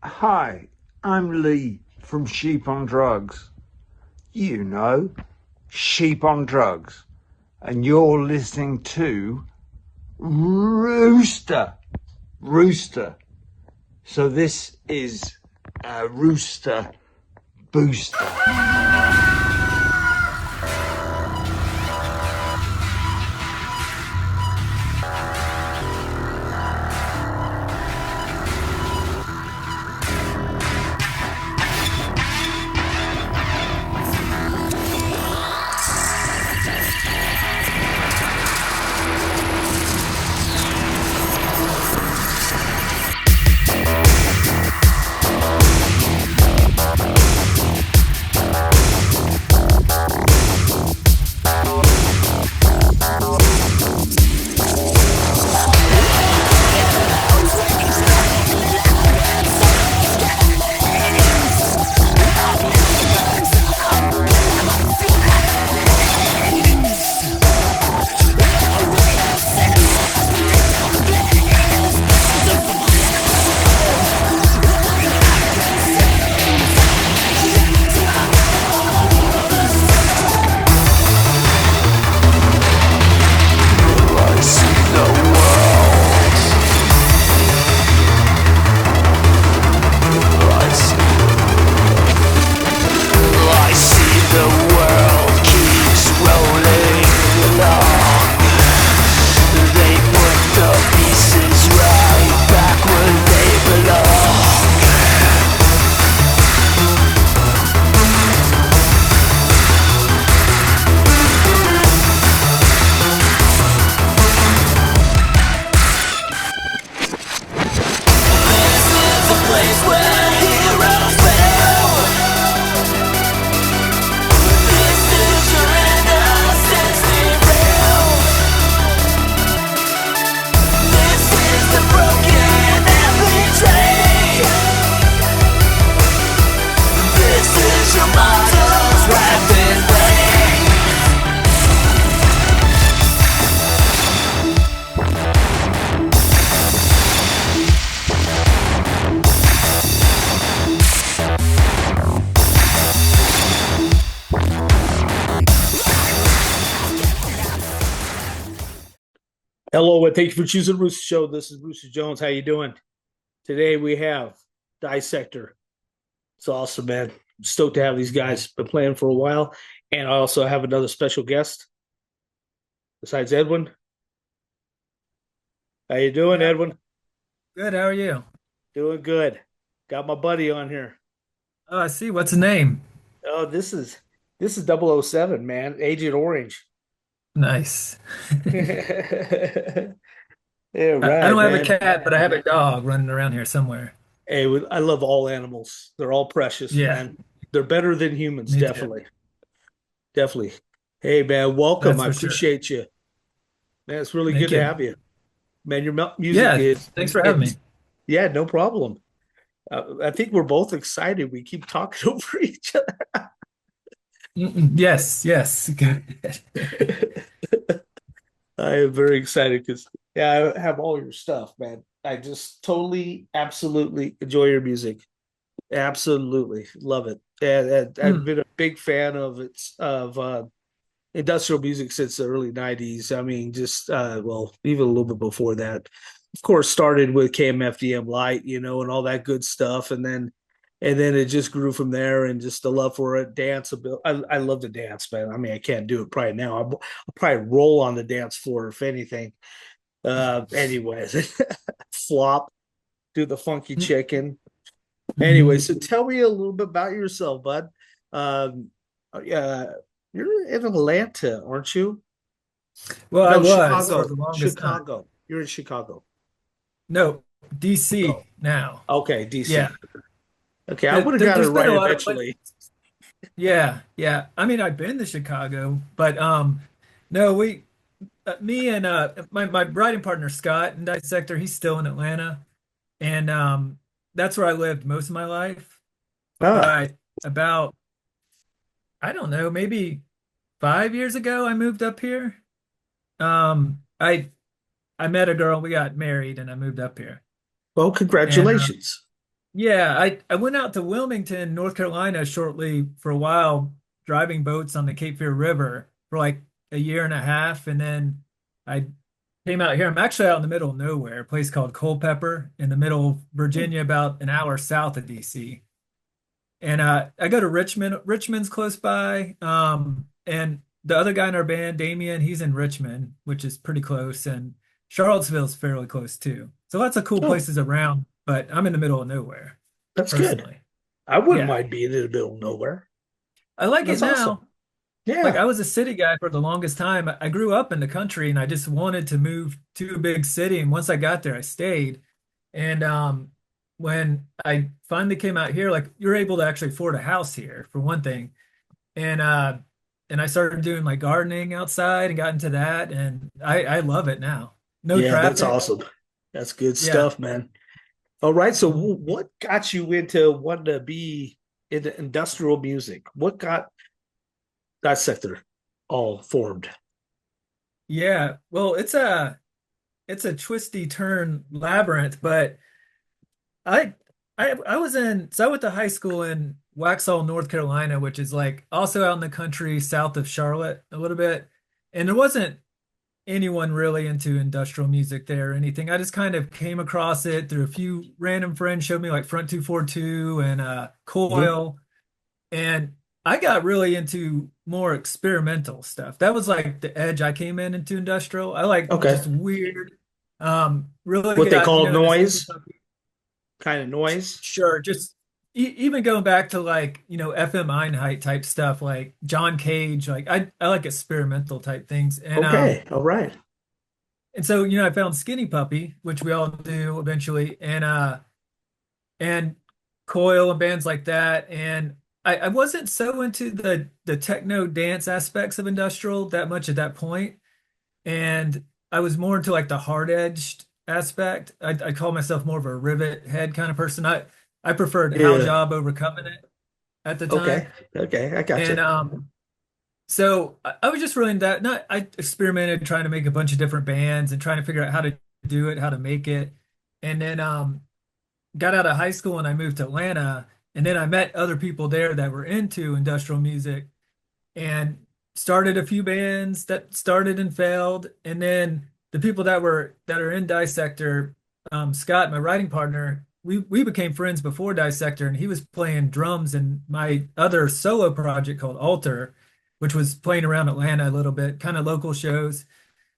Hi, I'm Lee from Sheep on Drugs. You know, Sheep on Drugs. And you're listening to Roosta. Rooster. So this is a Rooster Booster. Hello, and thank you for choosing Rooster Show. This is Rooster Jones. How you doing? Today we have Sekter. It's awesome, man. I'm stoked to have these guys. Been playing for a while, and I also have another special guest besides Edwin. How you doing, Edwin? Good. How are you? Doing good. Got my buddy on here. Oh, I see. What's the name? Oh, this is 007, man. Agent Orange. Nice. Yeah, I right, don't have a man. cat, but I have a dog running around here somewhere. Hey, I love all animals. They're all precious, Yeah, man. They're better than humans, me too. definitely. Definitely. Hey, man, welcome. That's I for sure. appreciate you. Man, it's really good Thank to you. have you. Man, your music Yeah, is, thanks for having me. it's, yeah, no problem. I think we're both excited. We keep talking over each Yes, yes. Good. other. I am very excited because, yeah, I have all your stuff, man. I just totally, absolutely enjoy your music. Absolutely love it. And I've Hmm. been a big fan of industrial music since the early 90s. I mean, just well, even a little bit before that. Of course, started with KMFDM Light, and all that good stuff, and then it just grew from there, and just the love for it. Dance a bit. I love to dance, man. I mean, I can't do it probably now. I'll probably roll on the dance floor if anything. Anyways, flop, do the funky chicken. Anyway, so tell me a little bit about yourself, bud. Um, you're in Atlanta, aren't you? Well, I No, was for Chicago. the longest time. Chicago. You're in Chicago. No, DC Go. now. Okay, Yeah. DC. Okay, I would have got it There's been right a lot of places. eventually. Yeah, yeah. I mean, I've been to Chicago, but no, me and my writing partner Scott and Dissector, he's still in Atlanta, and that's where I lived most of my life. Ah, But about, I don't know, maybe 5 years ago, I moved up here. Um, I I met a girl, we got married, and I moved up here. well, And congratulations. Yeah, I went out to Wilmington, North Carolina shortly for a while, driving boats on the Cape Fear River for like a year and a half. And then I came out here. I'm actually out in the middle of nowhere, a place called Culpeper in the middle of Virginia, about an hour south of DC. And I go to Richmond. Richmond's close by. And the other guy in our band, Damien, he's in Richmond, which is pretty close. And Charlottesville's fairly close too. So lots of cool Oh, places around, but I'm in the middle of nowhere that's good. personally. I wouldn't Yeah. mind being in the middle of nowhere. I like it That's awesome. now. Like Yeah. I was a city guy for the longest time. I grew up in the country and I just wanted to move to a big city. And once I got there, I stayed. And when I finally came out here, like you're able to actually afford a house here for one thing. And and I started doing like gardening outside and got into that. And I love it now. No Yeah, that's traffic. awesome. That's good Yeah. stuff, man. All right. So, what got you into wanting to be in the industrial music? What got that sector all formed? Yeah. Well, it's a twisty turn labyrinth, but I I was in so I went to high school in Waxhaw, North Carolina, which is like also out in the country south of Charlotte a little bit. And there wasn't anyone really into industrial music there or anything. I just kind of came across it through a few random friends showed me like Front 242 and Mhm. Coil. And I got really into more experimental stuff. That was like the edge I came in into industrial. I like Okay. just weird, really What they got, call into Skinny noise, Puppy. kind of noise. Sure, just even going back to like, FM Einheit type stuff, like John Cage, like I like experimental type things. Okay. All right. And so, I found Skinny Puppy, which we all do eventually, and Coil and bands like that. And I wasn't so into the techno dance aspects of industrial that much at that point. And I was more into like the hard edged aspect. I call myself more of a rivet head kind of person. I preferred Hal Yeah. Job over Covenant at the Okay. time. Okay. I got And you. so I was just really in that. Not I experimented trying to make a bunch of different bands and trying to figure out how to do it, how to make it. And then got out of high school and I moved to Atlanta. And then I met other people there that were into industrial music and started a few bands that started and failed. And then the people that are in Dissector, Scott, my writing partner, we became friends before Dissector, and he was playing drums in my other solo project called Alter, which was playing around Atlanta a little bit, kind of local shows.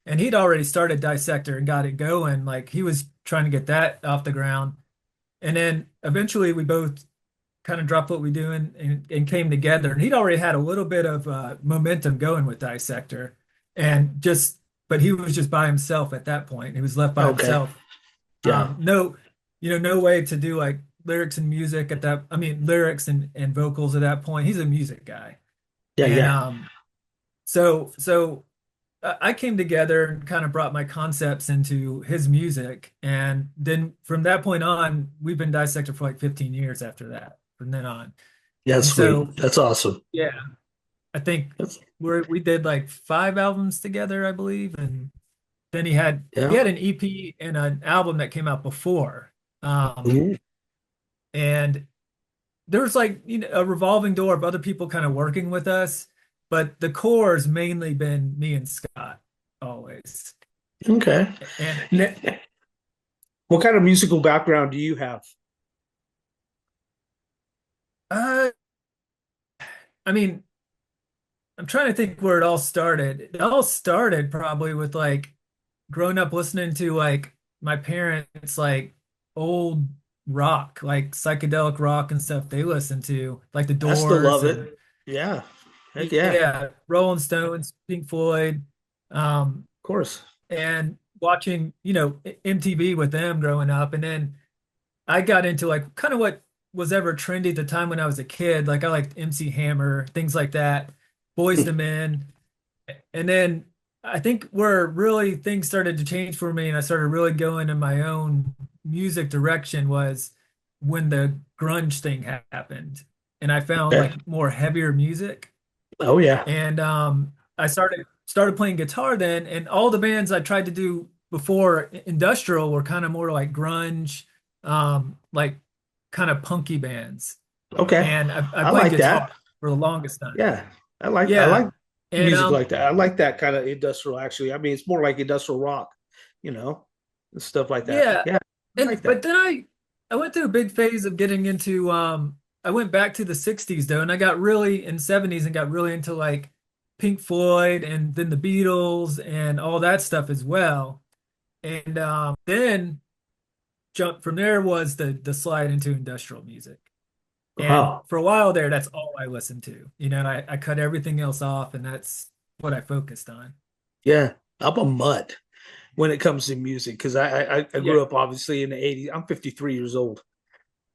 And he'd already started Dissector and got it going. Like he was trying to get that off the ground. And then eventually we both kind of dropped what we do and came together. And he'd already had a little bit of momentum going with Dissector, and but he was just by himself at that point. He was left by Okay. himself. Yeah. No, no way to do like lyrics and music at that. I mean, lyrics and vocals at that point. He's a music guy, Yeah. and Yeah. so I came together and kind of brought my concepts into his music, and then from that point on, we've been Dissector for like 15 years after that. From then on. Yeah. And so, Sweet. That's awesome. yeah, I think That's, we did like 5 albums together, I believe, and then he yeah. had an EP and an album that came out before, um, Mhm. and there was like a revolving door of other people kind of working with us, but the core has mainly been me and Scott always. Okay. And Ne- What kind of musical background do you have? uh, I mean, I'm trying to think where it all started. It all started probably with like growing up listening to like my parents like old rock, like psychedelic rock and stuff they listened to, like the I still Doors love and it. Yeah. Heck yeah. Of yeah, Rolling Stones, Pink Floyd, um, course. and watching, MTV with them growing up. And then I got into like kind of what was ever trendy at the time when I was a kid. Like I liked MC Hammer, things like that, Boys to Men. And then I think where really things started to change for me and I started really going in my own music direction was when the grunge thing happened. And I found Okay. like more heavier music. Oh yeah. And I started playing guitar then, and all the bands I tried to do before industrial were kind of more like grunge, like kind of punky bands, Okay. and I I played like guitar that. for the longest time. Yeah. I Yeah, like and music like that. I like that kind of industrial actually. I mean, it's more like industrial rock, you know, and stuff like that. yeah, Yeah. I and like but that. then I went through a big phase of getting into I went back to the 60s though, and I got really in 70s and got really into like Pink Floyd and then the Beatles and all that stuff as well. And then jump from there was the slide into industrial music. And Wow. for a while there, that's all I listened to. I cut everything else off, and that's what I focused on. Yeah. I'm a mutt when it comes to music because I Yeah. grew up obviously in the 80s. I'm 53 years old.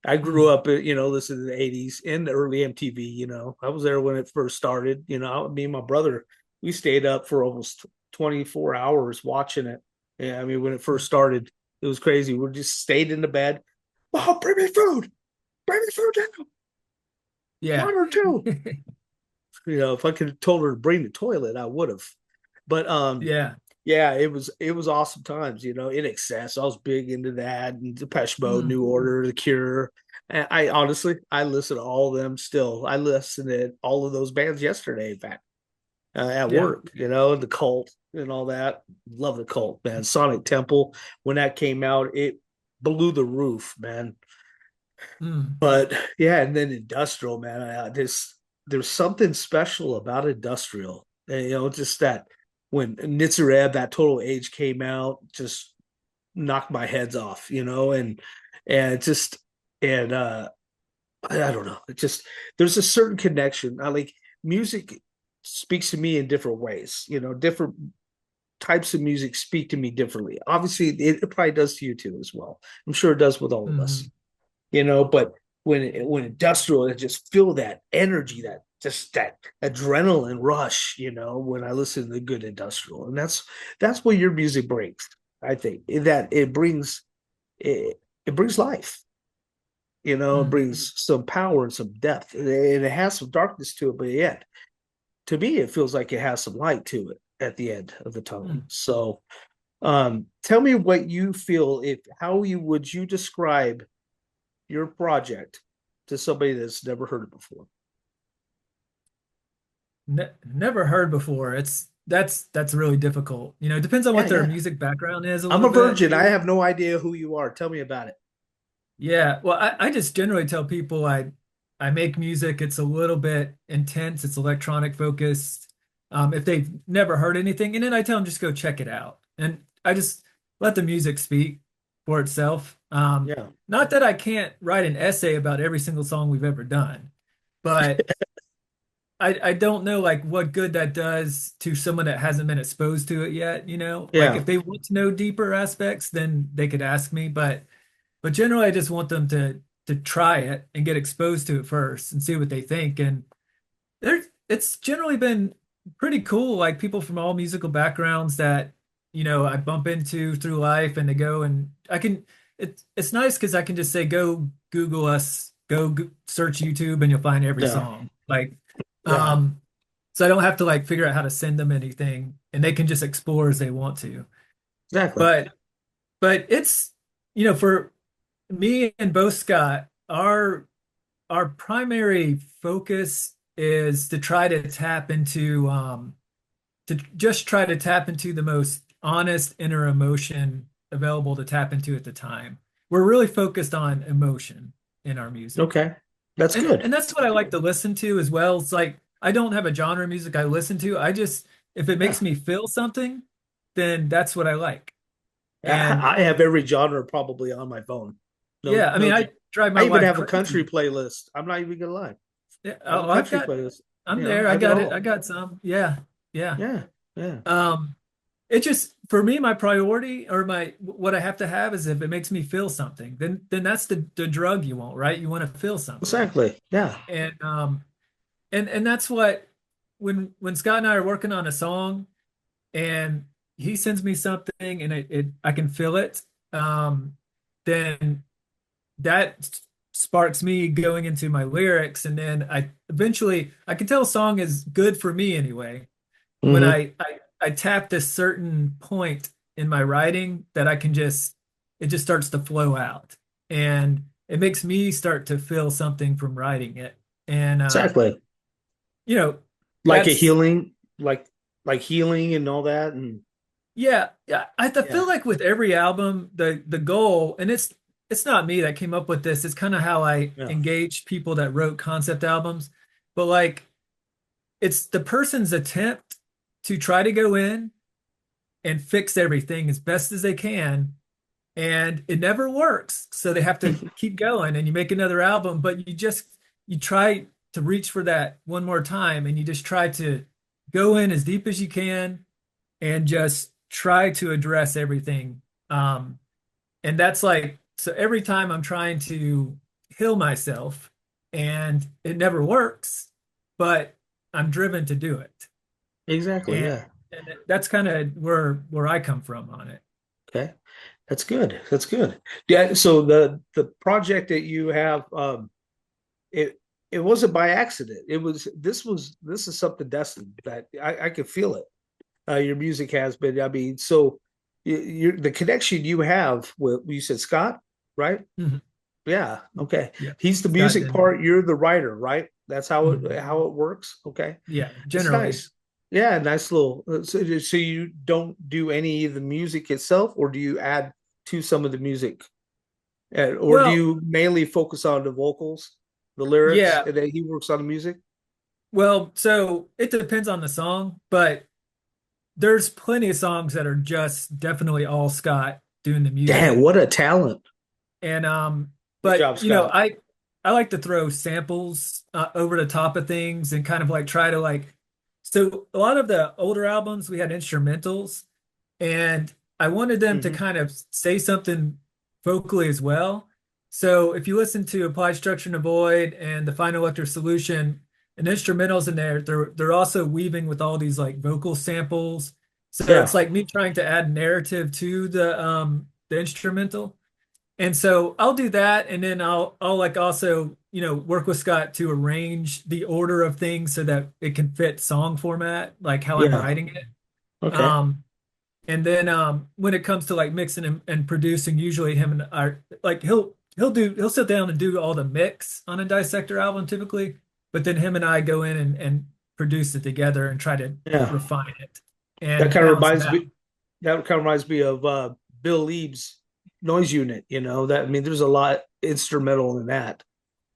I grew Mm. up, listening to the 80s and the early MTV. I was there when it first started. Me and my brother, we stayed up for almost 24 hours watching it. Yeah, I mean, when it first started, it was crazy. We just stayed in the bed. Oh, bring me food now. Yeah. One or two. If I could have told her to bring the toilet, I would have. But Yeah. yeah, it was awesome times, in excess. I was big into that and Depeche Mode, Mm. New Order, The Cure. And I honestly I listen to all of them still. I listened to all of those bands yesterday, in fact, at Yeah. work, the Cult and all that. Love the Cult, man. Sonic Temple, when that came out, it blew the roof, man. Mm. But yeah, and then industrial, man. There's something special about industrial. And, just that when Nitzareb, that Total Age came out, just knocked my heads off, and just and I don't know. It just there's a certain connection. I like music speaks to me in different ways. Different types of music speak to me differently. Obviously, it probably does to you too as well. I'm sure it does with all of us. Mm. But when industrial, I just feel that energy, that adrenaline rush, when I listen to good industrial. And that's what your music brings. I think that it brings life, it Mm. brings some power and some depth, and it has some darkness to it, but yet to me it feels like it has some light to it at the end of the tunnel. Mm. So tell me what you feel, if how you would you describe your project to somebody that's never heard it before? Never heard before. That's really difficult. It depends on Yeah, what their yeah. music background is a I'm little a bit. virgin. I have no idea who you are. Tell me about it. Yeah. Well, I just generally tell people I make music. It's a little bit intense. It's electronic focused. If they've never heard anything, and then I tell them just go check it out, and I just let the music speak for itself. Yeah. Not that I can't write an essay about every single song we've ever done, but I don't know like what good that does to someone that hasn't been exposed to it yet. Like Yeah. if they want to know deeper aspects, then they could ask me, but generally I just want them to try it and get exposed to it first and see what they think. And it's generally been pretty cool. Like people from all musical backgrounds that, I bump into through life and they go and it's nice because I can just say, go Google us, search YouTube and you'll find every Yeah. song. Like, Yeah. um, so I don't have to like figure out how to send them anything and they can just explore as they want to. Exactly. But, but it's, for me and both Scott, our primary focus is to try to tap into to just try to tap into the most honest inner emotion available to tap into at the time. We're really focused on emotion in our music. Okay. That's And good. that's what I like to listen to as well. It's like I don't have a genre of music I listen to. I just if it Yeah. makes me feel something, then that's what I like. And I have every genre probably on my phone. No, yeah, I no. mean I drive my I even wife have a country crazy. playlist. I'm not even gonna lie. Yeah, I have a oh, I've country got playlist. I'm there. I I have it got it. I all. got some. Yeah. Yeah. Yeah. Yeah. Um, it just for me, my priority or my what I have to have is if it makes me feel something, then that's the drug you want, right? You want to feel something. Exactly. Yeah. And that's what when Scott and I are working on a song and he sends me something and it I can feel it, then that sparks me going into my lyrics and then I eventually I can tell a song is good for me anyway when Hmm. I tap this certain point in my writing that I can just it just starts to flow out. And it makes me start to feel something from writing it. And Exactly. you know, Like a that's healing, like healing and all that, and yeah, yeah. I yeah, feel like with every album, the goal, and it's not me that came up with this. It's kind of how I yeah, engage people that wrote concept albums. But like it's the person's attempt to try to go in and fix everything as best as they can, and it never works. So they have to keep going, and you make another album, but you try to reach for that one more time, and you just try to go in as deep as you can and just try to address everything. And that's like, so every time I'm trying to heal myself and it never works, but I'm driven to do it. exactly, And, yeah. and that's kind of where I come from on it. Okay, that's good. That's good. Yeah. So the project that you have, it it wasn't by accident. This is something destined that I could feel it. Your music has been. I mean, so the connection you have with you said Scott, right? Mhm. Yeah. Okay. Yeah. He's the Scott music Denver. part. You're the writer, right? That's Mhm. how it works. Okay. Yeah, It's generally. nice. Yeah, nice little. So you don't do any of the music itself, or do you add to some of the music, or do Well, you mainly focus on the vocals, the lyrics, yeah. and then he works on the music? Well, so it depends on the song, but there's plenty of songs that are just definitely all Scott doing the Damn, music. what a talent! And Good but job, Scott. I like to throw samples over the top of things and kind of like try to like, so a lot of the older albums we had instrumentals, and I wanted them to Hmm. kind of say something vocally as well. So if you listen to Applied Structure and Void and the Final Electric Solution and instrumentals in there, they're also weaving with all these like vocal samples. So it's Yeah, like me trying to add narrative to the instrumental. And so I'll do that, and then I'll like also, work with Scott to arrange the order of things so that it can fit song format, like how I'm yeah. writing it. Okay. Um, and then when it comes to like mixing and producing, usually him and I like he'll sit down and do all the mix on a Dissector album typically, but then him and I go in and produce it together and try to Yeah, refine it that and kind of balance it reminds out. me. That kind of reminds me of Bill Leeb's noise unit. That I mean, there's a lot instrumental in that.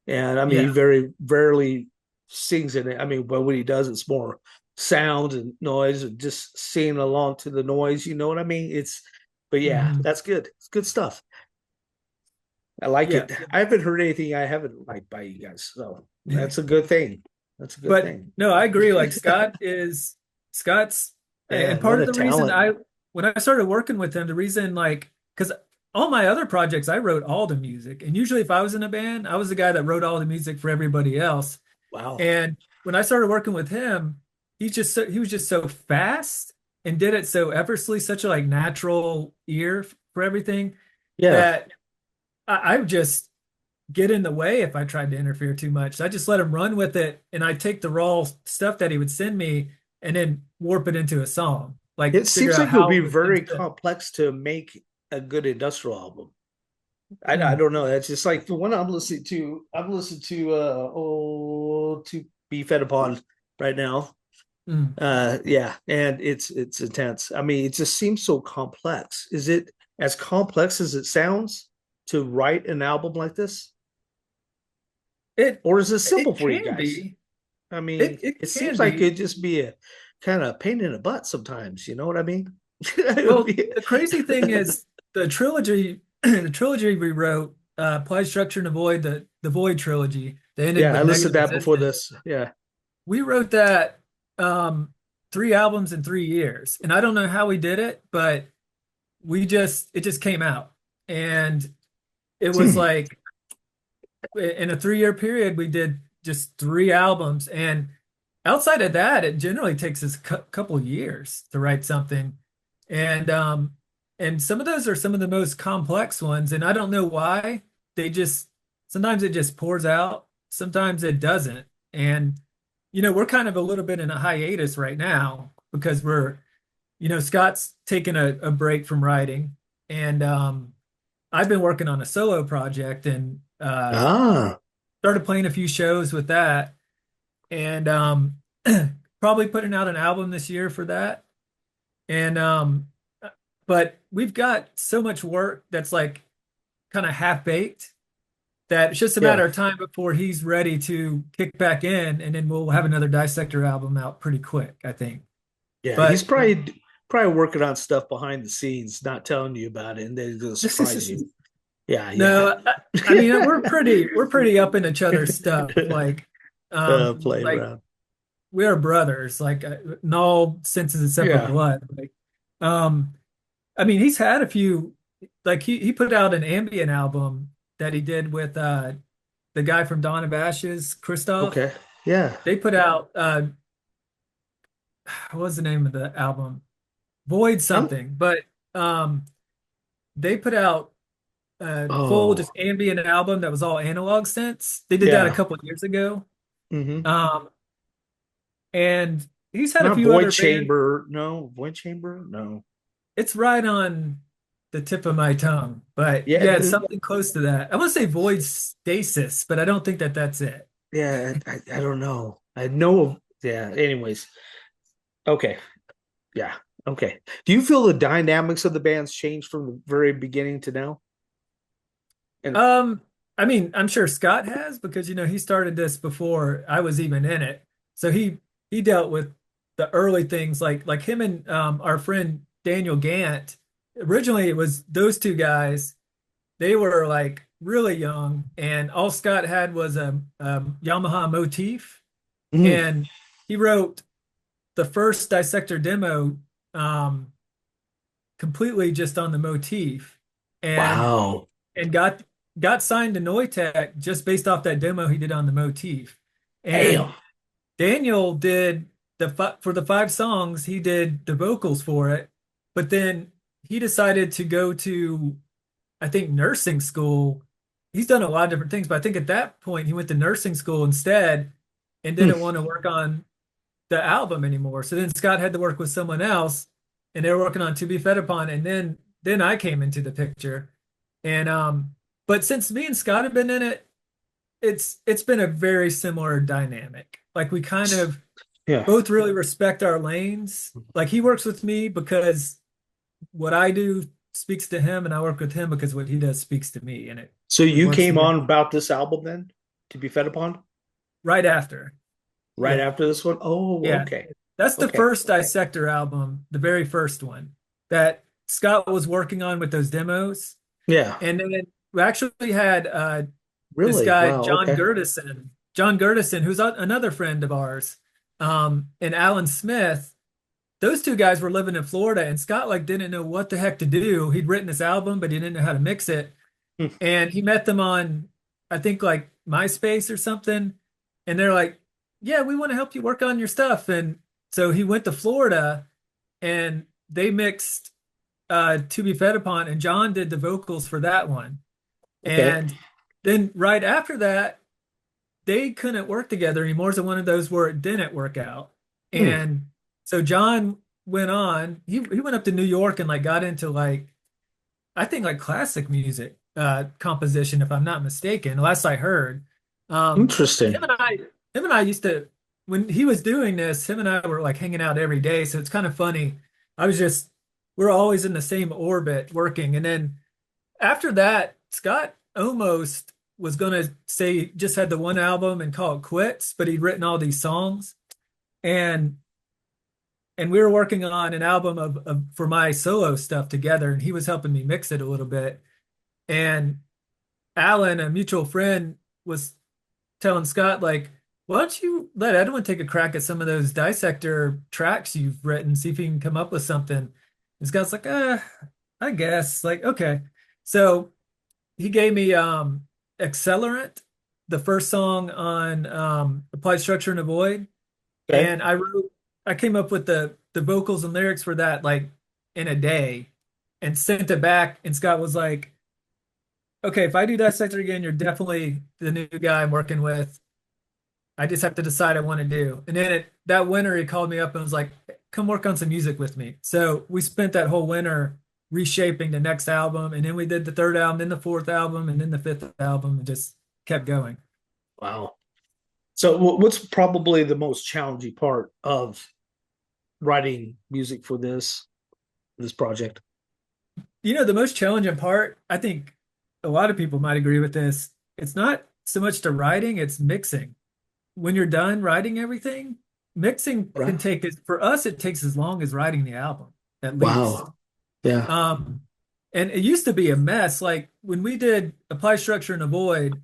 And I mean, he Yeah. very rarely sings in it. I mean, but when he does, it's more sound and noise and just singing along to the noise. You know what I mean? But yeah, Hmm. that's good. It's good stuff. I like Yeah. it. I haven't heard anything I haven't liked by you guys. So that's a good thing. That's a good But thing. no, I agree. Like Scott's, and Man, part what of a the reason talent. when I started working with him, the reason like, because all my other projects, I wrote all the music. And usually if I was in a band, I was the guy that wrote all the music for everybody else. Wow. And when I started working with him, he was just so fast and did it so effortlessly, such a like natural ear for everything Yeah. that I would just get in the way if I tried to interfere too much. So I just let him run with it, and I take the raw stuff that he would send me and then warp it into a song. Like It figure seems out like it would how be those things very fit. complex to make a good industrial album. I Mm, don't know. It's just like the one I'm listening to. I'm listening to to Be Fed Upon right now. mm. Yeah, and it's intense. I mean, it just seems so complex. Is it as complex as it sounds to write an album like this? It Or is it simple it for you can guys? be. I mean, It it can seems like be. it'd just be a kind of pain in the butt sometimes, you know what I mean? It would Well, be. the crazy thing is the trilogy the trilogy we wrote, Apply Structure and Avoid, the Void trilogy, they ended Yeah, I with listened Negative to that before Resistance. this. Yeah. We wrote that three albums in 3 years. And I don't know how we did it, but it just came out. And it was like in a 3 year period, we did just three albums. And outside of that, it generally takes us a couple years to write something. And some of those are some of the most complex ones. And I don't know why. They just sometimes it just pours out, sometimes it doesn't. And we're kind of a little bit in a hiatus right now because Scott's taking a break from writing, and I've been working on a solo project, and Ah, Started playing a few shows with that, and probably putting out an album this year for that. And but we've got so much work that's like kind of half baked that it's just a yeah. matter of time before he's ready to kick back in, and then we'll have another Dissector album out pretty quick, I think. Yeah, he's But probably working on stuff behind the scenes, not telling you about it, and then he'll surprise you. Yeah, yeah. no, I mean we're pretty up in each other's stuff. Play Like around. we are brothers, like in all senses except for Yeah. blood. Um, I mean he's had a few, like he put out an ambient album that he did with the guy from Dawn of Ashes, Christoph. Okay. Yeah. They put out what was the name of the album? Void I'm, something, but um they put out a full oh, just ambient album that was all analog synths. They did that a yeah. couple of years ago. Hmm. Um and he's had a Not few Void other bands. Chamber. No, Void Chamber. No. It's right on the tip of my tongue, but Yeah. yeah, it's something close to that. I want to say Void Stasis, but I don't think that that's it. Yeah. I don't know. I know. Yeah. Anyways. Okay. Yeah. Okay. Do you feel the dynamics of the band's changed from the very beginning to now? And Um, I mean, I'm sure Scott has because he started this before I was even in it. So he dealt with the early things like him and our friend Daniel Gant. Originally, it was those two guys. They were like really young, and all Scott had was a Yamaha motif, Mhm. and he wrote the first Dissector demo um, completely just on the motif, and Wow. and got signed to Noitech just based off that demo he did on the motif. And Damn. Daniel did for the 5 songs, he did the vocals for it, but then he decided to go to, I think, nursing school. He's done a lot of different things, but I think at that point he went to nursing school instead and Hmm. didn't want to work on the album anymore. So then Scott had to work with someone else, and they were working on To Be Fed Upon, and then I came into the picture. And but since me and Scott have been in it, it's been a very similar dynamic. Like we kind of Yeah. both really respect our lanes. Like he works with me because what I do speaks to him, and I work with him because what he does speaks to me, and it So it you works came together on about this album then to be fed upon right after. right Yeah, after this one? Oh, yeah. okay. That's the Okay. first Dissector album, the very first one that Scott was working on with those demos. Yeah. And then we actually had this Really? guy, Wow. John Okay. Gurdison, who's another friend of ours, and Alan Smith. Those two guys were living in Florida, and Scott like didn't know what the heck to do. He'd written this album, but he didn't know how to mix it. Hmm. And he met them on, I think, like MySpace or something. And they're like, "Yeah, we want to help you work on your stuff." And so he went to Florida, and they mixed To Be Fed Upon, and John did the vocals for that one. Okay. And then right after that, they couldn't work together anymore. So one of those where it didn't work out. Hmm. And so John went on, he went up to New York and like got into like, I think like classic music composition, if I'm not mistaken, last I heard. Interesting. Him and I used to, when he was doing this, him and I were like hanging out every day. So it's kind of funny. I was just, we're always in the same orbit working. And then after that, Scott almost was gonna say just had the one album and call it quits, but he'd written all these songs, and we were working on an album of for my solo stuff together, and he was helping me mix it a little bit. And Alan, a mutual friend, was telling Scott like, "Why don't you let Edwin take a crack at some of those Dissector tracks you've written, see if he can come up with something?" And Scott's like, I guess, like, okay. So he gave me Accelerant, the first song on Applied Structure and a Void, Okay. and I came up with the vocals and lyrics for that like in a day and sent it back, and Scott was like, "Okay, if I do that sector again, you're definitely the new guy I'm working with. I just have to decide I want to do." And then that winter, he called me up and was like, "Come work on some music with me." So we spent that whole winter reshaping the next album, and then we did the third album, then the fourth album, and then the fifth album, and just kept going. Wow. So what's probably the most challenging part of writing music for this project? The most challenging part, I think a lot of people might agree with this. It's not so much the writing, it's mixing. When you're done writing everything, mixing Right. can take for us, it takes as long as writing the album, at least. Wow. Yeah. And it used to be a mess. Like when we did Apply Structure and Avoid,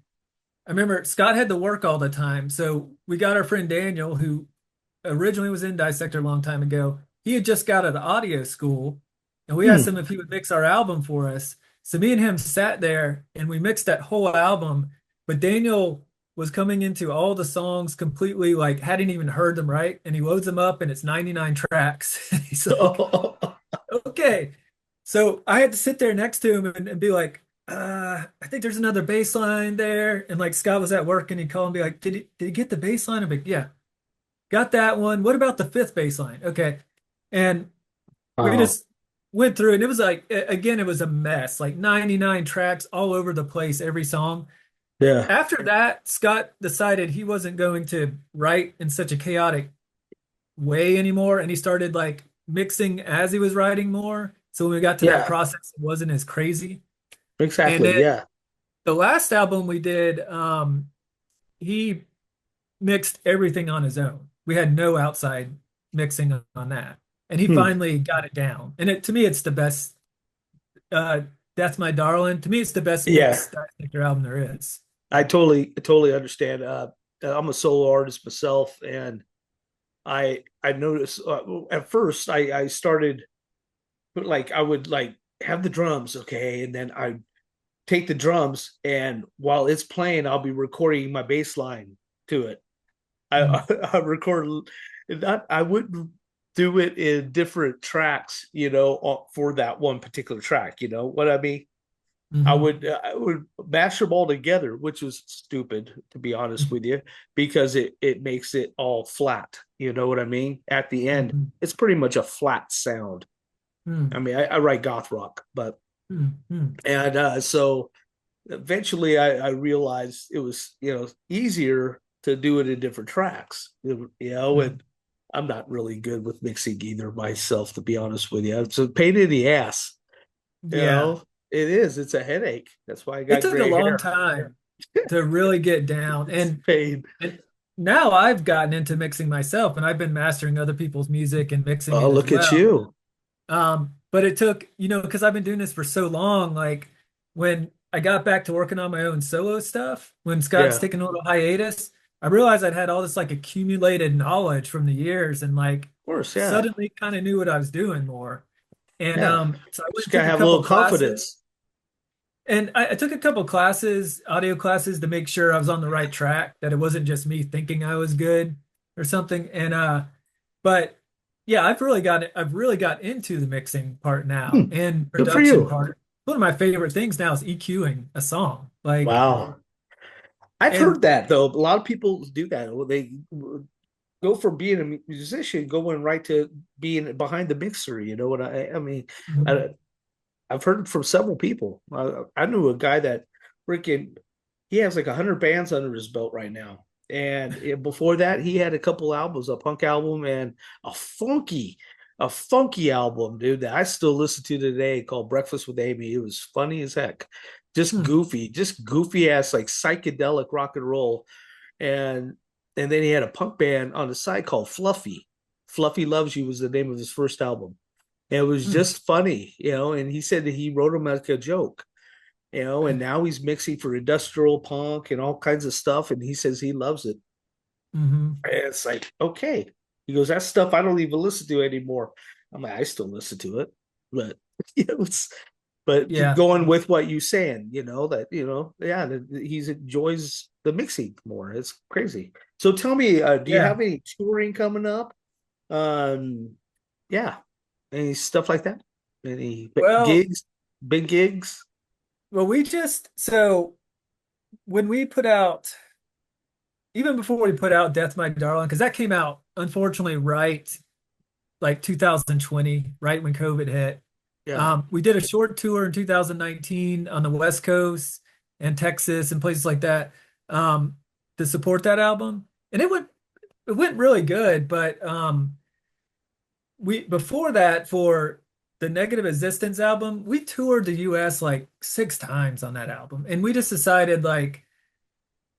I remember Scott had to work all the time. So we got our friend Daniel, who originally was in Dissector a long time ago. He had just got out of audio school, and we asked him if he would mix our album for us. So me and him sat there and we mixed that whole album. But Daniel was coming into all the songs completely like hadn't even heard them right. And he loads them up and it's 99 tracks. He's like, okay. So I had to sit there next to him and be like, I think there's another bass line there. And like Scott was at work and he'd call and be like, did he get the bass line? I'm like, yeah, got that one. What about the fifth bass line? Okay. And we just went through and it was like, again, it was a mess, like 99 tracks all over the place, every song. Yeah. After that, Scott decided he wasn't going to write in such a chaotic way anymore. And he started like mixing as he was writing more. So when we got to that process, it wasn't as crazy. Exactly. And then Yeah. the last album we did, he mixed everything on his own. We had no outside mixing on that. And he finally got it down. And to me, it's the best. That's My Darling. To me, it's the best mixed Dissector album there is. I totally understand. I'm a solo artist myself, and I noticed at first I started, but like I would like have the drums, okay, and then I take the drums, and while it's playing, I'll be recording my bass line to it. I record that. I wouldn't do it in different tracks, for that one particular track. You know what I mean? I would mash them all together, which was stupid, to be honest with you, because it makes it all flat. You know what I mean? At the end, it's pretty much a flat sound. I mean, I write goth rock, but and so eventually I realized it was easier to do it in different tracks. And I'm not really good with mixing either myself, to be honest with you. It's a pain in the ass. You know? It is. It's a headache. That's why I got It took gray a long hair. time to really get down. And Pain. now I've gotten into mixing myself, and I've been mastering other people's music and mixing it Oh, as look at well. you. But it took, because I've been doing this for so long, like when I got back to working on my own solo stuff, when Scott's Yeah. taking a little hiatus, I realized I'd had all this like accumulated knowledge from the years and like Of course, yeah. suddenly kind of knew what I was doing more. And Yeah. so I went Just and gotta took a have a couple little classes. confidence. And I took a couple classes, audio classes, to make sure I was on the right track, that it wasn't just me thinking I was good or something. And but yeah, I've really got into the mixing part now and Good for production you. part. One of my favorite things now is EQing a song. Like, Wow. I've And- heard that though. A lot of people do that. They go from being a musician, going right to being behind the mixer. You know what I mean? I've heard it from several people. I knew a guy that he has like 100 bands under his belt right now. And before that, he had a couple albums, a punk album and a funky album, dude, that I still listen to today, called Breakfast with Amy. It was funny as heck. Just goofy ass, like psychedelic rock and roll. And then he had a punk band on the side called Fluffy. Fluffy Loves You was the name of his first album. And it was just funny, and he said that he wrote them like a joke, and now he's mixing for industrial punk and all kinds of stuff. And he says he loves it. And it's like, okay. He goes, that stuff I don't even listen to anymore. I'm like, I still listen to it, but going with what you're saying, that he enjoys the mixing more. It's crazy. So tell me, do you have any touring coming up? Any stuff like that? Any big gigs? Well, so when we put out, even before we put out Death My Darling, because that came out, unfortunately, right like 2020, right when COVID hit. Yeah. We did a short tour in 2019 on the West Coast and Texas and places like that, um, to support that album, and it went really good. But we before that, for the Negative Existence album, we toured the U.S. like 6 times on that album, and we just decided like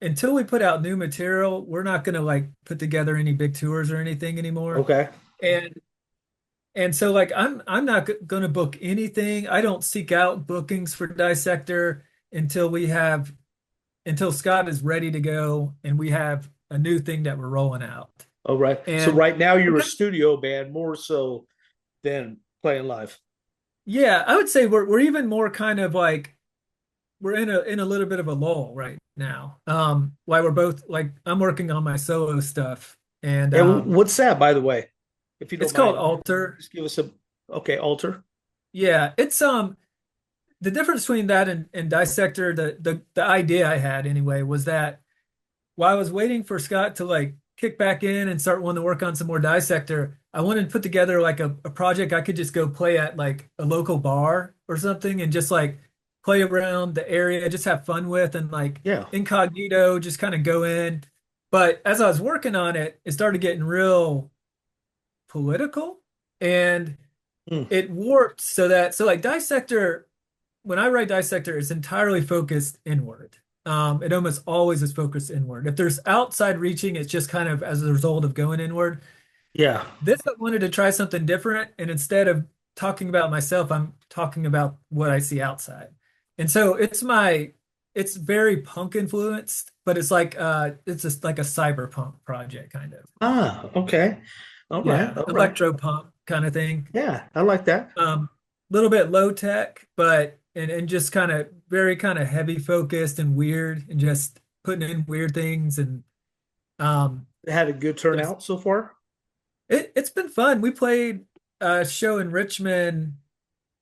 until we put out new material, we're not gonna like put together any big tours or anything anymore. Okay. And so like I'm not going to book anything. I don't seek out bookings for Dissector until Scott is ready to go and we have a new thing that we're rolling out. All right. So And right now you're a studio band more so than playing live. yeah, I would say we're even more kind of like we're in a little bit of a lull right now. While we're both like I'm working on my solo stuff and And what's that, by the way? If you don't it's called mind, Alter. just give us a okay, altar. Yeah, it's the difference between that and Dissector, the idea I had anyway was that while I was waiting for Scott to like kick back in and start wanting to work on some more Dissector, I wanted to put together like a project I could just go play at like a local bar or something and just like play around the area, just have fun with and like Yeah. incognito, just kind of go in. But as I was working on it, it started getting real political and Hmm. it warped so like Dissector, when I write Dissector, it's entirely focused inward. It almost always is focused inward. If there's outside reaching, it's just kind of as a result of going inward. Yeah. This I wanted to try something different, and instead of talking about myself, I'm talking about what I see outside. And so it's very punk influenced, but it's just like a cyberpunk project kind of. Ah, okay. All right. Yeah, All right. electro punk kind of thing. Yeah, I like that. Little bit low tech, but and just kind of very kind of heavy focused and weird and just putting in weird things and um It had a good just turnout so far. it's been fun. We played a show in Richmond.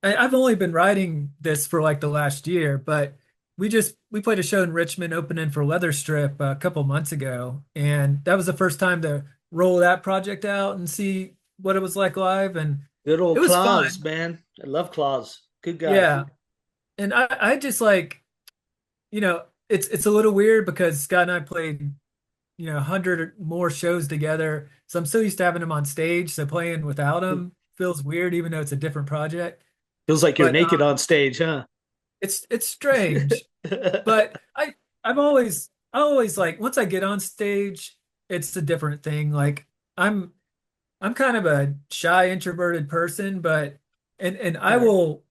I've only been writing this for like the last year, but we played a show in Richmond opening for Leather Strip a couple months ago, and that was the first time to roll that project out and see what it was like live, and Good it old was Claus, fun. man. I love Claus. Good guy. Yeah. And I just like, it's a little weird because Scott and I played, 100 or more shows together. So I'm so used to having him on stage. So playing without him feels weird, even though it's a different project. Feels like you're But naked on stage, huh? it's strange. But I always like once I get on stage, it's a different thing. Like I'm I'm kind of a shy, introverted person, but and I Right. will.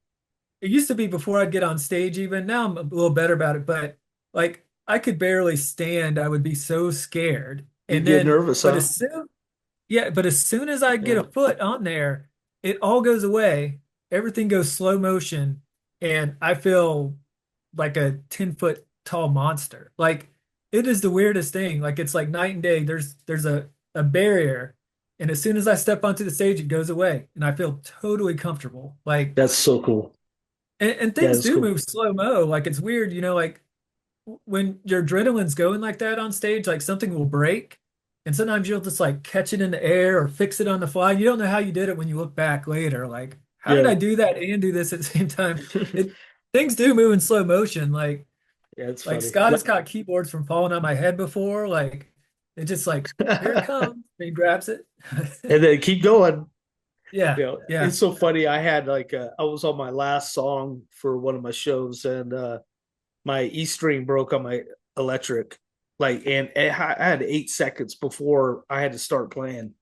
It used to be before I'd get on stage, even now I'm a little better about it, but like I could barely stand. I would be so scared. You And get then, nervous, but huh? as soon as I get Yeah. a foot on there, it all goes away. Everything goes slow motion, and I feel like a 10-foot tall monster. Like it is the weirdest thing. Like it's like night and day. There's a barrier, and as soon as I step onto the stage, it goes away, and I feel totally comfortable. Like That's so cool. and Yeah, things that's do cool. move slow mo. Like it's weird, like when your adrenaline's going like that on stage, like something will break. And sometimes you'll just like catch it in the air or fix it on the fly. You don't know how you did it when you look back later. Like, how did Yeah. I do that and do this at the same time? It Things do move in slow motion. Yeah, it's Like funny. Scott has caught keyboards from falling on my head before. Like it just like here it comes. And he grabs it. And then keep going. Yeah, yeah. It's so funny. I had I was on my last song for one of my shows, and my E string broke on my electric. I had 8 seconds before I had to start playing,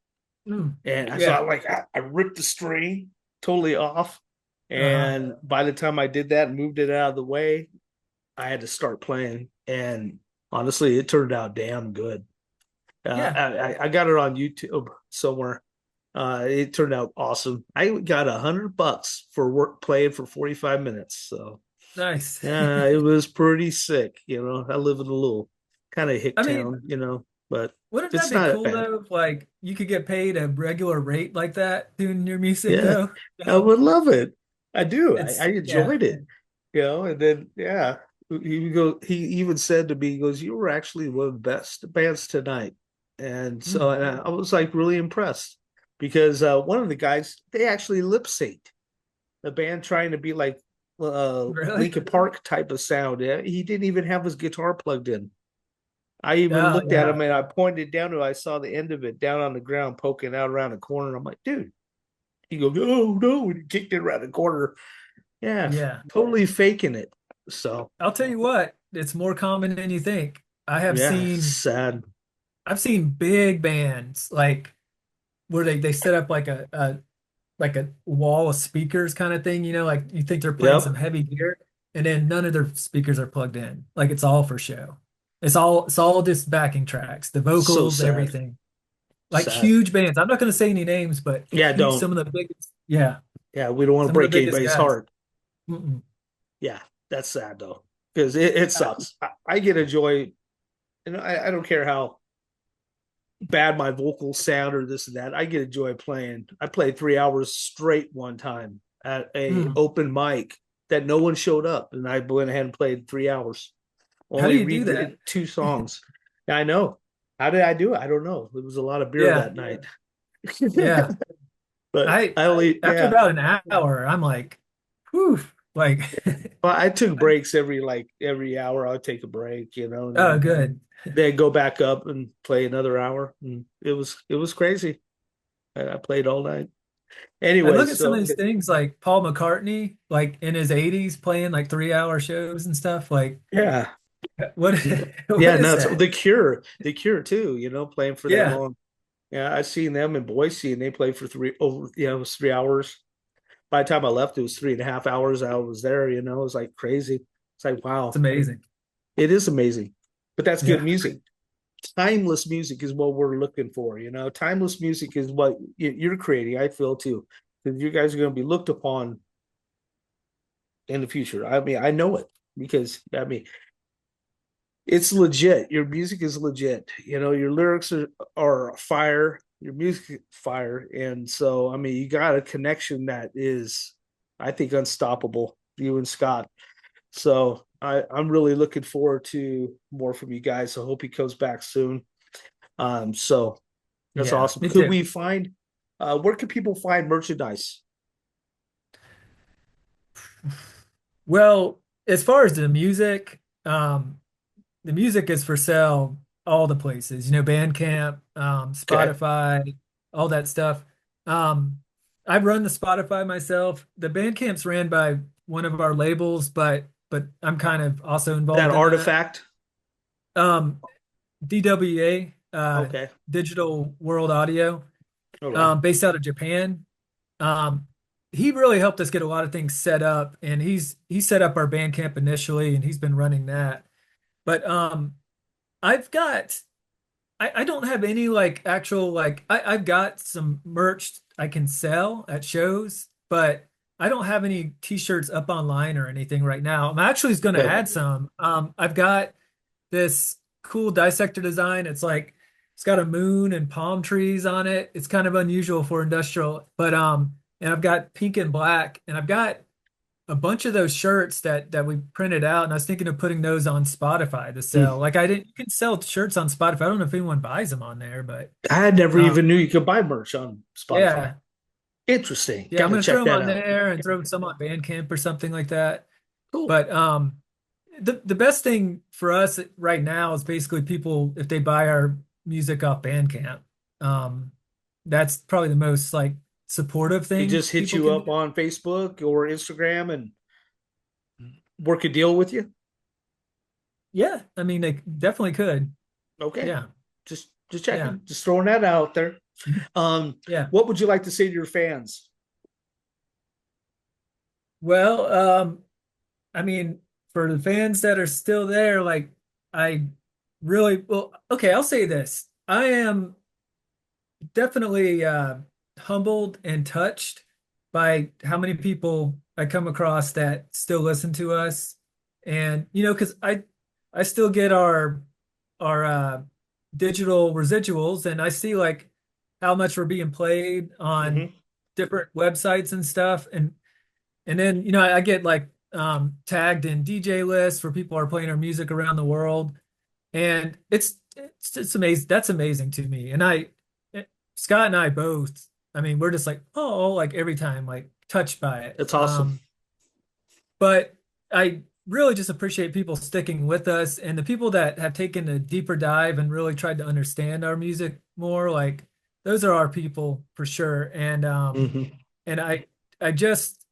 Mm, and I yeah. thought I ripped the string totally off. Uh-huh. And by the time I did that and moved it out of the way, I had to start playing. And honestly, it turned out damn good. Yeah. I got it on YouTube somewhere. It turned out awesome. I got $100 for work playing for 45 minutes. So Nice. yeah, it was pretty sick. I live in a little kind of hick I mean, town, but wouldn't that it's be not cool bad. though? If, like you could get paid a regular rate like that doing your music Yeah, though. I would love it. I do. I Yeah. enjoyed it. And then yeah, he even said to me, he goes, "You were actually one of the best bands tonight." And so Mm. I was like really impressed because one of the guys, they actually lip synced. a band trying to be like Really? Linkin Park type of sound. Yeah, he didn't even have his guitar plugged in. I even Oh looked at yeah, him and I pointed down to. I saw the end of it down on the ground, poking out around the corner. I'm like, dude. He goes, oh no, and he kicked it around the corner. Yeah, yeah. totally faking it. So I'll tell you what, it's more common than you think. yeah, sad. I've seen big bands like where they set up like a wall of speakers kind of thing, like you think they're playing some Yep. heavy gear, and then none of their speakers are plugged in. Like it's all for show. It's all just backing tracks, the So vocals, sad. everything. Like Sad. huge bands. I'm not going to say any names, but Yeah, huge, don't. some of the biggest, yeah, Yeah, we don't want to some of the break biggest anybody's guys. heart. Mm-mm. Yeah, that's sad though. Because it Uh, sucks. I get a joy, and I don't care how bad my vocals sound or this and that. I get a joy playing. I played 3 hours straight one time at a mm. open mic that no one showed up, and I went ahead and played 3 hours. How do Only you do that? redid two songs. I know. How did I do it? I don't know. It was a lot of beer Yeah, that night. yeah. But I only, After yeah. about an hour, I'm like, whew, like, Well, I took breaks every hour. I'd take a break, and oh, then good. go back up and play another hour. And it was crazy. I played all night. I Anyway, look at some of so these things like Paul McCartney, like in his 80s, playing like 3 hour shows and stuff. Like, yeah, what, what yeah, is no, it's that? the Cure too. Playing for that Yeah, long. Yeah, I seen them in Boise, and they played for it was 3 hours. By the time I left, it was 3.5 hours. I was there. It was like crazy. It's like it's wow, amazing. it is amazing, but that's good Yeah, music. Timeless music is what we're looking for. Timeless music is what you're creating. I feel too, because you guys are going to be looked upon in the future. I mean, I know it because I mean, it's legit. Your music is legit. Your lyrics are fire. Your music is fire, and so I mean, you got a connection that is, I think, unstoppable. You and Scott. So I'm really looking forward to more from you guys. I hope he comes back soon. So that's yeah, awesome. me Could too. we find where can people find merchandise? Well, as far as the music is for sale all the places, Bandcamp, Okay, Spotify, all that stuff. Um, I've run the Spotify myself. The Bandcamp's ran by one of our labels, but I'm kind of also that involved in that. artifact. Um, DWA, Okay, Digital World Audio, all right. based out of Japan. Um, he really helped us get a lot of things set up, and he set up our Bandcamp initially, and he's been running that. But I've got I don't have any like actual like I've got some merch I can sell at shows, but I don't have any t-shirts up online or anything right now. I'm actually going to Okay. add some. I've got this cool dissector design. It's got a moon and palm trees on it. It's kind of unusual for industrial, but and I've got pink and black, and I've got a bunch of those shirts that we printed out, and I was thinking of putting those on Spotify to sell. Hmm. Like I didn't, you can sell shirts on Spotify. I don't know if anyone buys them on there, but I never um, even knew you could buy merch on Spotify. yeah, Interesting. yeah, Got I'm to gonna throw check them that on out. there and throw some on Bandcamp or something like that. Cool. But the best thing for us right now is basically people if they buy our music off Bandcamp. Um, that's probably the most like supportive They thing just hit people you can up do. on Facebook or Instagram and work a deal with you. Yeah, I mean they definitely could. Okay. Yeah, Just yeah, checking, just throwing that out there. Um, yeah. what would you like to say to your fans? Well, I mean, for the fans that are still there, like I well, okay, I'll say this. I am definitely humbled and touched by how many people I come across that still listen to us. And because I still get our digital residuals, and I see like how much we're being played on Hmm. different websites and stuff. And then, I get like tagged in DJ lists where people are playing our music around the world. And it's amazing. That's amazing to me. And Scott and I both, I mean, we're just like, oh, like every time, like touched by it. It's awesome. But I really just appreciate people sticking with us, and the people that have taken a deeper dive and really tried to understand our music more. Like those are our people for sure. And and I just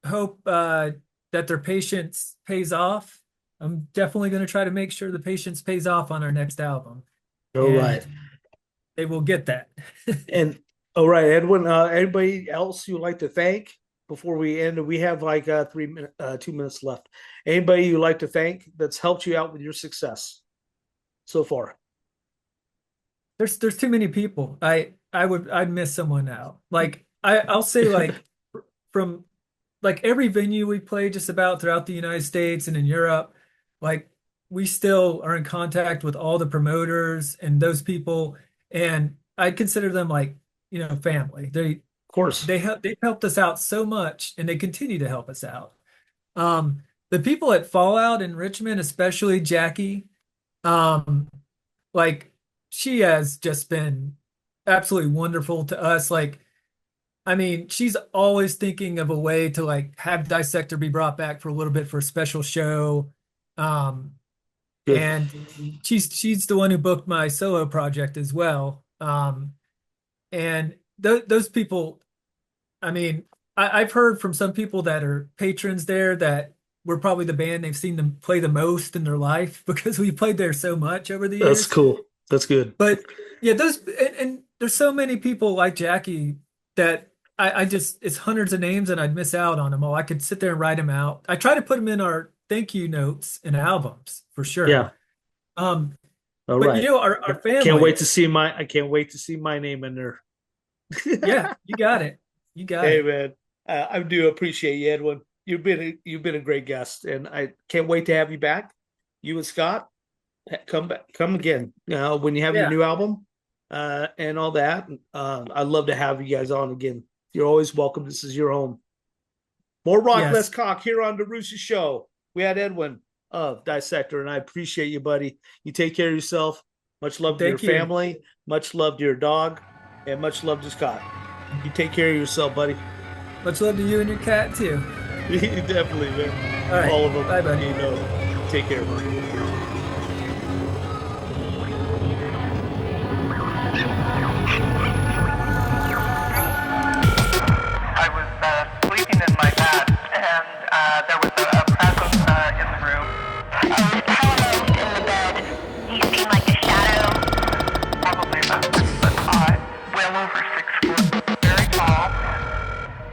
hope that their patience pays off. I'm definitely going to try to make sure the patience pays off on our next album. All right. They will get that. And all right, Edwin, anybody else you'd like to thank before we end? We have like 2 minutes left. Anybody you'd like to thank that's helped you out with your success so far? There's too many people. I'd miss someone out. Like I'll say like from like every venue we play just about throughout the United States and in Europe, like we still are in contact with all the promoters and those people, and I consider them like, family. Of course, they've helped us out so much, and they continue to help us out. The people at Fallout in Richmond, especially Jackie, like she has just been absolutely wonderful to us. Like, I mean, she's always thinking of a way to like have Dissector be brought back for a little bit for a special show. And she's the one who booked my solo project as well. And those people, I mean, I've heard from some people that are patrons there that we're probably the band they've seen them play the most in their life because we played there so much over the years. That's cool. That's good. But yeah, and there's so many people like Jackie that I just, it's hundreds of names and I'd miss out on them all. I could sit there and write them out. I try to put them in our thank you notes and albums for sure. Yeah. All right. But our family. I can't wait to see my name in there. Yeah, you got it. Hey man, I do appreciate you, Edwin. You've been a great guest, and I can't wait to have you back. You and Scott, come again. When you have your new album, and all that. I'd love to have you guys on again. You're always welcome. This is your home. More rock, less cock here on the Roosta Show. We had Edwin of Dissector, and I appreciate you, buddy. You take care of yourself. Much love to your family. Much love to your dog, and much love to Scott. You take care of yourself, buddy. Much love to you and your cat too. Definitely, man. All right. All of them. Bye, buddy. Take care, buddy. I was sleeping in my bed, and there was a presence in the room. I was paralyzed in the bed. He seemed like a shadow. Probably about 6 foot high, well over 6 foot, very tall.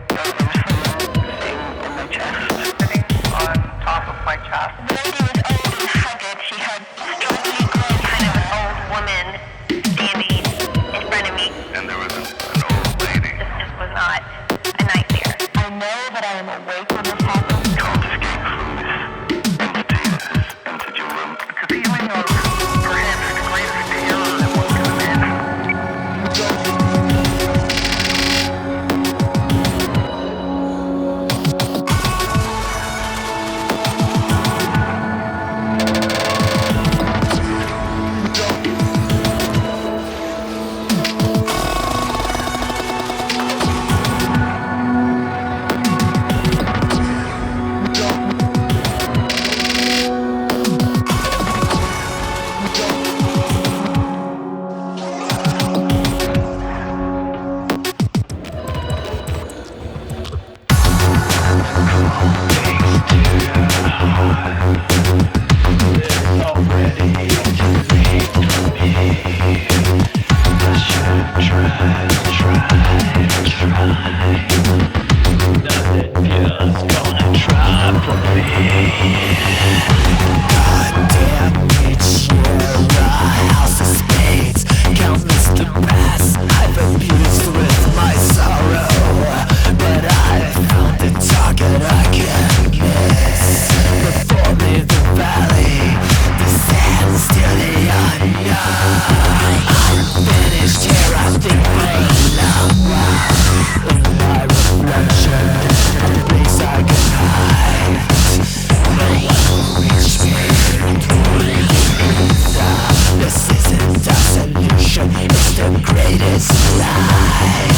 There was something in my chest, sitting on top of my chest. The lady was old and haggard. She had strongly grown kind of an old woman standing in front of me. And there was an old lady. This just was not a nightmare. I know that I am awake when this happens. Can't escape from this entity that has entered your room. It's a feeling of perhaps the greatest terror that one can imagine. This isn't a solution, it's the greatest lie.